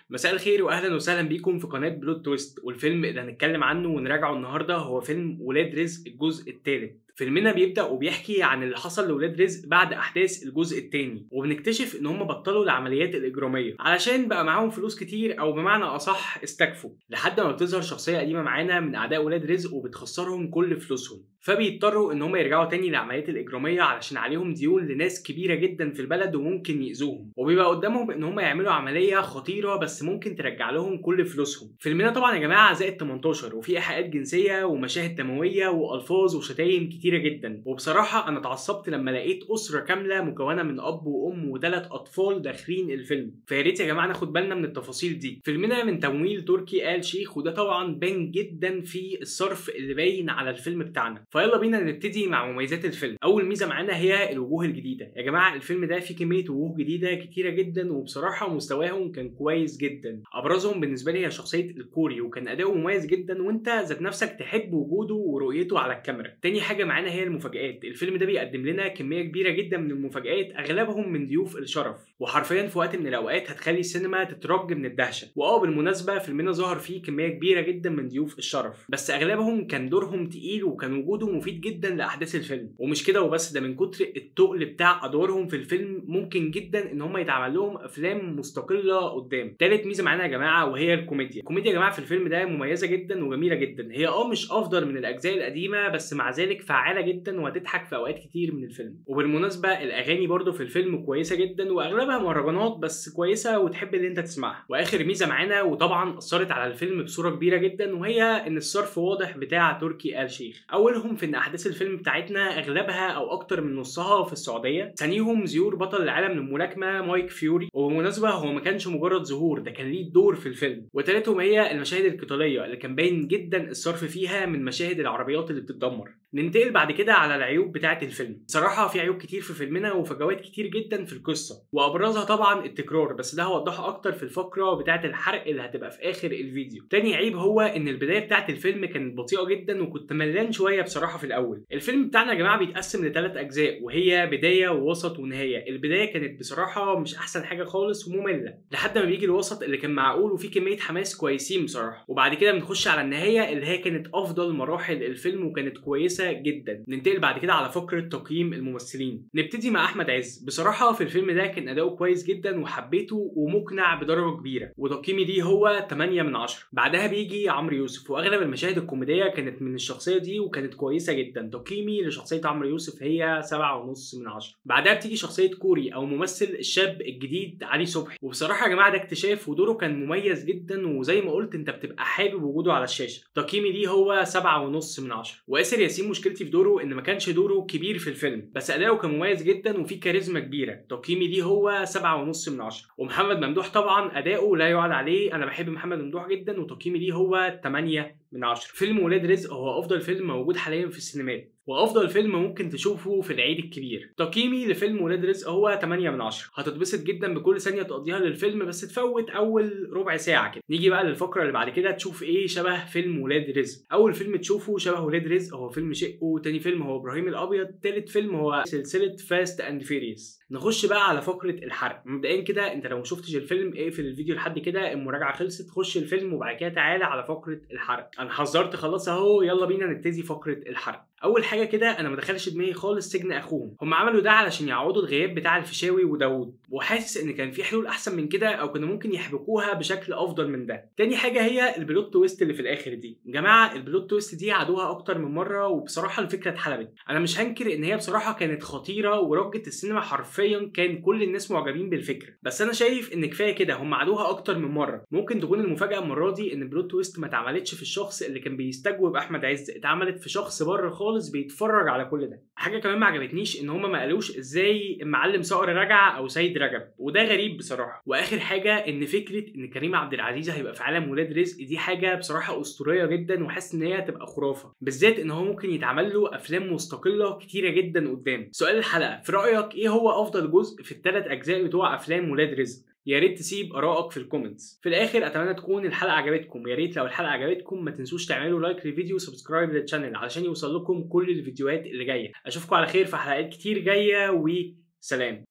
مساء الخير واهلا وسهلا بيكم في قناه بلوت تويست. والفيلم اللي هنتكلم عنه ونراجعه النهارده هو فيلم ولاد رزق الجزء الثالث. فيلمنا بيبدا وبيحكي عن اللي حصل لولاد رزق بعد احداث الجزء الثاني، وبنكتشف ان هم بطلوا العمليات الاجراميه علشان بقى معاهم فلوس كتير، او بمعنى اصح استكفوا، لحد ما بتظهر شخصيه قديمه معانا من اعداء ولاد رزق وبتخسرهم كل فلوسهم، فبيضطروا ان هم يرجعوا تاني للعمليات الاجراميه علشان عليهم ديون لناس كبيره جدا في البلد وممكن يأذوهم، وبيبقى قدامهم ان هم يعملوا عمليه خطيره بس ممكن ترجع لهم كل فلوسهم. فيلمنا طبعا يا جماعه زائد 18 وفي ايحاءات جنسيه ومشاهد دمويه والفاظ وشتايم كتيره جدا، وبصراحه انا اتعصبت لما لقيت اسره كامله مكونه من اب وام وثلاث اطفال داخلين الفيلم. فيا ريت يا جماعه ناخد بالنا من التفاصيل دي. فيلمنا من تمويل تركي آل شيخ، وده طبعا باين جدا في الصرف اللي باين على الفيلم بتاعنا. فيلا بينا نبتدي مع مميزات الفيلم. اول ميزه معانا هي الوجوه الجديده. يا جماعه الفيلم ده فيه كميه وجوه جديده كتيره جدا، وبصراحه مستواهم كان كويس جدا. ابرزهم بالنسبه لي هي شخصيه الكوري، وكان اداؤه مميز جدا وانت ذات نفسك تحب وجوده ورؤيته على الكاميرا. تاني حاجه معانا هي المفاجآت. الفيلم ده بيقدم لنا كميه كبيره جدا من المفاجآت، اغلبهم من ضيوف الشرف، وحرفيا في وقت من الاوقات هتخلي السينما تترج من الدهشه. بالمناسبه فيلمنا ظهر فيه كميه كبيره جدا من ضيوف الشرف، بس اغلبهم كان دورهم تقيل وكان وجوده مفيد جدا لاحداث الفيلم. ومش كده وبس، ده من كتر التقل بتاع ادوارهم في الفيلم ممكن جدا ان هم يتعمل لهم افلام مستقله قدام. تالت ميزه معانا يا جماعه وهي الكوميديا. الكوميديا يا جماعه في الفيلم ده مميزه جدا وجميله جدا. هي مش افضل من الاجزاء القديمه، بس مع ذلك فعاله جدا وهتضحك في اوقات كتير من الفيلم. وبالمناسبه الاغاني برده في الفيلم كويسه جدا، واغلبها مهرجانات بس كويسه وتحب ان انت تسمعها. واخر ميزه معانا وطبعا اثرت على الفيلم بصوره كبيره جدا، وهي ان الصرف واضح بتاع تركي آل شيخ. اولهم في ان احداث الفيلم بتاعتنا اغلبها او اكتر من نصها في السعوديه. ثانيهم ظهور بطل العالم للملاكمه مايك فيوري، وبالمناسبه هو ما كانش مجرد ظهور، ده كان ليه دور في الفيلم. وثالثهم هي المشاهد القتاليه اللي كان باين جدا الصرف فيها من مشاهد العربيات اللي بتتدمر. ننتقل بعد كده على العيوب بتاعه الفيلم. صراحه في عيوب كتير في فيلمنا وفجوات كتير جدا في القصه، وابرزها طبعا التكرار، بس ده هوضحه اكتر في الفقره بتاعه الحرق اللي هتبقى في اخر الفيديو. تاني عيب هو ان البدايه بتاعه الفيلم كانت بطيئه جدا، وكنت ملان شويه بصراحه في الاول. الفيلم بتاعنا يا جماعه بيتقسم لثلاث اجزاء، وهي بدايه ووسط ونهايه. البدايه كانت بصراحه مش احسن حاجه خالص وممله، لحد ما بيجي الوسط اللي كان معقول وفيه كميه حماس كويسين بصراحه، وبعد كده بنخش على النهايه اللي هي كانت افضل مراحل الفيلم وكانت كويسه جدا. ننتقل بعد كده على فقره تقييم الممثلين. نبتدي مع احمد عز. بصراحه في الفيلم ده كان اداؤه كويس جدا وحبيته ومقنع بدرجه كبيره، وتقييمي دي هو 8 من 10. بعدها بيجي عمرو يوسف، واغلب المشاهد الكوميديه كانت من الشخصيه دي وكانت كويسه جدا. تقييمي لشخصيه عمرو يوسف هي 7.5 من 10. بعدها بتيجي شخصيه كوري او ممثل الشاب الجديد علي صبحي، وبصراحه يا جماعه ده اكتشاف ودوره كان مميز جدا، وزي ما قلت انت بتبقى حابب وجوده على الشاشه. تقييمي دي هو 7.5 من 10. واسر ياسين مشكلتي في دوره ان ما كانش دوره كبير في الفيلم، بس اداؤه كان مميز جدا وفيه كاريزما كبيره. تقييمي دي هو 7.5 من 10. ومحمد ممدوح طبعا اداؤه لا يعلى عليه، انا بحب محمد ممدوح جدا، وتقييمي ليه هو 8 من 10. فيلم ولاد رزق هو افضل فيلم موجود حاليا في السينمات، وافضل فيلم ممكن تشوفه في العيد الكبير. تقييمي لفيلم ولاد رزق هو 8 من 10. هتتبسط جدا بكل ثانيه تقضيها للفيلم، بس تفوت اول ربع ساعه كده. نيجي بقى للفقره اللي بعد كده، تشوف ايه شبه فيلم ولاد رزق. اول فيلم تشوفه شبه ولاد رزق هو فيلم شقه، تاني فيلم هو ابراهيم الابيض، تالت فيلم هو سلسله فاست اند فيريوس. نخش بقى على فقره الحرق. مبدئيا كده انت لو ما شفتش الفيلم اقفل الفيديو لحد كده، المراجعه خلصت، خش الفيلم وبعد كده تعالى على فقره الحرق. انا حذرت خلاص اهو، يلا بينا نبتدي فقره الحرق. اول حاجه كده انا ما دخلش دماغي خالص سجن اخوهم. هم عملوا ده علشان يعوضوا الغياب بتاع الفيشاوي وداوود، وحاسس ان كان في حلول احسن من كده، او كانوا ممكن يحبكوها بشكل افضل من ده. تاني حاجه هي البلوت تويست اللي في الاخر دي. يا جماعه البلوت تويست دي عادوها اكتر من مره، وبصراحه الفكره اتحلبت. انا مش هنكر ان هي بصراحه كانت خطيره ورجت السينما، حرفيا كان كل الناس معجبين بالفكره، بس انا شايف ان كفايه كده، هم عادوها اكتر من مره. ممكن تكون المفاجاه المره دي ان البلوت تويست ما اتعملتش في الشخص اللي كان بيستجوب احمد عز، اتعملت في شخص بره خالص بيتفرج على كل ده. حاجه كمان ما عجبتنيش ان هم ما قالوش ازاي المعلم صقر رجع او سيد رجب، وده غريب بصراحه. واخر حاجه ان فكره ان كريم عبد العزيز هيبقى في عالم ولاد رزق، دي حاجه بصراحه اسطوريه جدا، وحاسس ان هي هتبقى خرافه، بالذات ان هو ممكن يتعمل له افلام مستقله كتيره جدا قدام. سؤال الحلقه، في رايك ايه هو افضل جزء في الثلاث اجزاء بتوع افلام ولاد رزق؟ يا ريت تسيب ارائك في الكومنتس. في الاخر اتمنى تكون الحلقه عجبتكم. يا ريت لو الحلقه عجبتكم ما تنسوش تعملوا لايك للفيديو وسبسكرايب للشانل علشان يوصل لكم كل الفيديوهات اللي جايه. اشوفكم على خير في حلقات كتير جايه، وسلام.